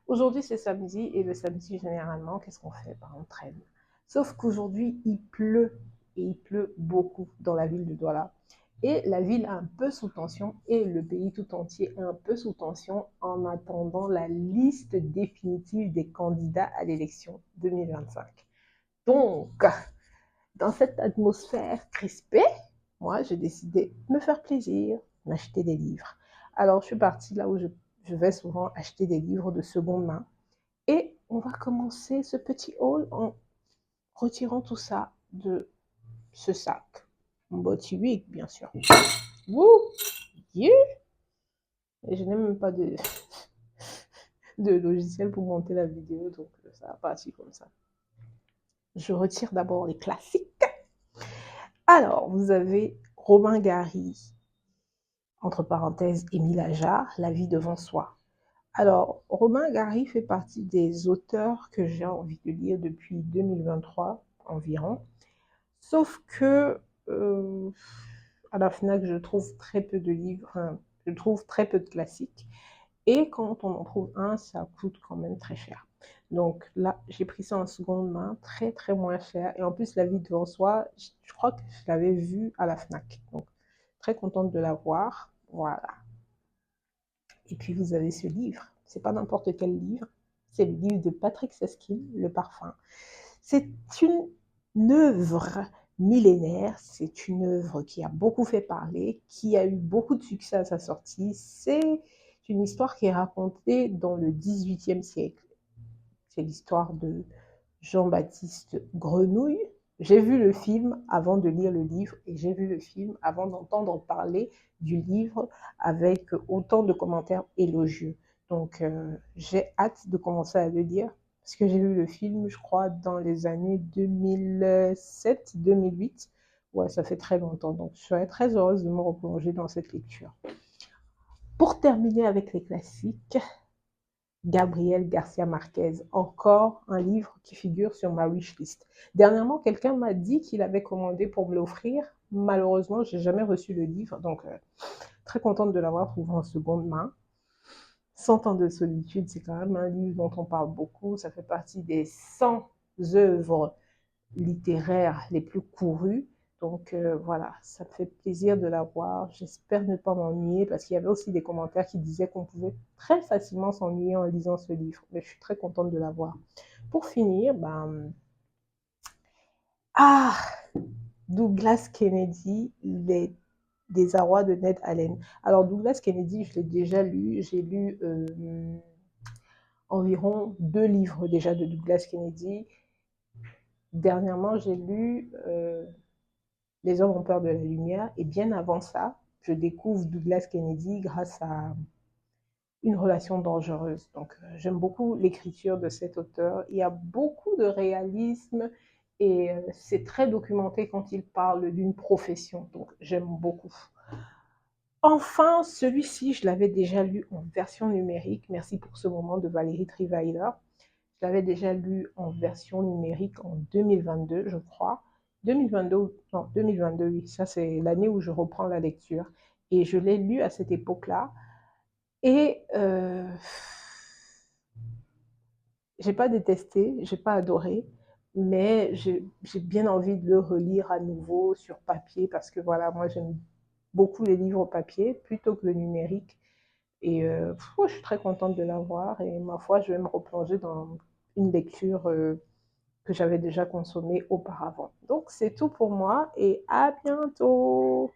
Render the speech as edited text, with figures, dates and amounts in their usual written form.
Aujourd'hui, c'est samedi et le samedi, généralement, qu'est-ce qu'on fait? Ben, on traîne. Sauf qu'aujourd'hui, il pleut et il pleut beaucoup dans la ville de Douala. Et la ville est un peu sous tension et le pays tout entier est un peu sous tension en attendant la liste définitive des candidats à l'élection 2025. Donc, dans cette atmosphère crispée, moi, j'ai décidé de me faire plaisir, m'acheter des livres. Alors, je suis partie là où je vais souvent acheter des livres de seconde main. Et on va commencer ce petit haul en retirant tout ça de ce sac. Boty Week, bien sûr. Wouh! Yeah! Et je n'ai même pas de logiciel pour monter la vidéo, donc ça va partir comme ça. Je retire d'abord les classiques. Alors, vous avez Romain Gary, entre parenthèses, Émile Ajar, La vie devant soi. Alors, Romain Gary fait partie des auteurs que j'ai envie de lire depuis 2023 environ. Sauf que à la FNAC, je trouve très peu de livres, enfin, je trouve très peu de classiques. Et quand on en trouve un, ça coûte quand même très cher. Donc là, j'ai pris ça en seconde main, très très moins cher. Et en plus, La vie devant soi, je crois que je l'avais vu à la FNAC. Donc, très contente de l'avoir. Voilà. Et puis, vous avez ce livre. C'est pas n'importe quel livre. C'est le livre de Patrick Seskin, Le Parfum. C'est une œuvre millénaire, c'est une œuvre qui a beaucoup fait parler, qui a eu beaucoup de succès à sa sortie. C'est une histoire qui est racontée dans le XVIIIe siècle. C'est l'histoire de Jean-Baptiste Grenouille. J'ai vu le film avant de lire le livre et j'ai vu le film avant d'entendre parler du livre avec autant de commentaires élogieux. Donc, j'ai hâte de commencer à le lire parce que j'ai vu le film, je crois, dans les années 2007-2008. Ouais, ça fait très longtemps. Donc, je serais très heureuse de me replonger dans cette lecture. Pour terminer avec les classiques, Gabriel Garcia Marquez, encore un livre qui figure sur ma wishlist. Dernièrement, quelqu'un m'a dit qu'il avait commandé pour me l'offrir. Malheureusement, je n'ai jamais reçu le livre, donc très contente de l'avoir trouvé en seconde main. 100 ans de solitude, c'est quand même un livre dont on parle beaucoup. Ça fait partie des 100 œuvres littéraires les plus courues. Donc voilà, ça me fait plaisir de l'avoir. J'espère ne pas m'ennuyer parce qu'il y avait aussi des commentaires qui disaient qu'on pouvait très facilement s'ennuyer en lisant ce livre. Mais je suis très contente de l'avoir. Pour finir, ah, Douglas Kennedy, Les désarrois de Ned Allen. Alors Douglas Kennedy, je l'ai déjà lu. J'ai lu environ 2 livres déjà de Douglas Kennedy. Dernièrement, j'ai lu Les hommes ont peur de la lumière. Et bien avant ça, je découvre Douglas Kennedy grâce à Une relation dangereuse. Donc, j'aime beaucoup l'écriture de cet auteur. Il y a beaucoup de réalisme et c'est très documenté quand il parle d'une profession. Donc, j'aime beaucoup. Enfin, celui-ci, je l'avais déjà lu en version numérique. Merci pour ce moment de Valérie Trierweiler. Je l'avais déjà lu en version numérique en 2022, je crois. 2022, non, 2022, oui, ça c'est l'année où je reprends la lecture. Et je l'ai lu à cette époque-là. Et j'ai pas détesté, j'ai pas adoré, mais j'ai bien envie de le relire à nouveau sur papier parce que voilà, moi j'aime beaucoup les livres papier plutôt que le numérique. Et je suis très contente de l'avoir et ma foi, je vais me replonger dans une lecture que j'avais déjà consommée auparavant. Donc c'est tout pour moi et à bientôt.